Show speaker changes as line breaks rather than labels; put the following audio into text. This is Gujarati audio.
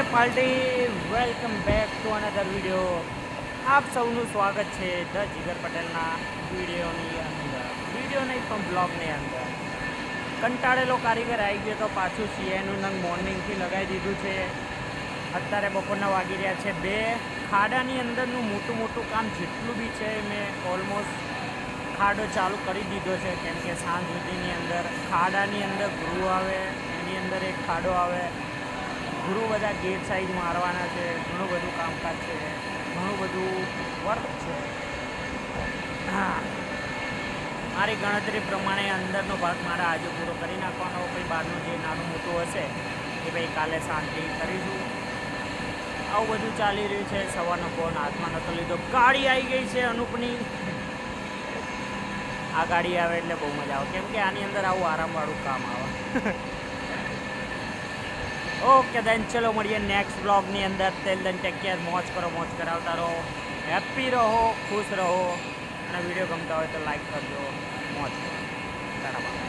Party welcome back to another video. આપ સૌનું સ્વાગત છે ધ જીગર પટેલના વિડીયોની અંદર. વિડીયો નહીં પણ બ્લોગની અંદર. કંટાળેલો કારીગર આવી ગયો તો પાછું સીઆઈનું નંગ મોર્નિંગથી લગાવી દીધું છે. અત્યારે બપોરના વાગી રહ્યા છે 2. ખાડાની અંદરનું મોટું મોટું કામ જેટલું બી છે મેં ઓલમોસ્ટ ખાડો ચાલુ કરી દીધો છે, કેમ કે સાંજ સુધીની અંદર ખાડાની અંદર ગૃહ આવે, એની અંદર એક ખાડો આવે, ઘણું બધા ગેટ સાઈઝ મારવાના છે, ઘણું બધું કામકાજ છે, ઘણું બધું વર્ક છે. હા, મારી ગણતરી પ્રમાણે અંદરનો ભાગ મારા આજે પૂરો કરી નાખવાનો. કંઈ બહારનું જે નાનું મોટું હશે એ ભાઈ કાલે શાંતિ કરીશું. આવું બધું ચાલી રહ્યું છે. સવારનો ફોન હાથમાં નહોતો લીધો, ગાડી આવી ગઈ છે અનુપની. આ ગાડી આવે એટલે બહુ મજા આવે, કેમ કે આની અંદર આવું આરામવાળું કામ આવે. ઓકે દેન, ચલો મળીએ નેક્સ્ટ બ્લોગની અંદર. ટેલ દેન ટેક કેર, મોજ કરો, મોજ કરાવતા રહો, હેપી રહો, ખુશ રહો, અને વિડીયો ગમતા હોય તો લાઈક કરજો. મોજ કરો.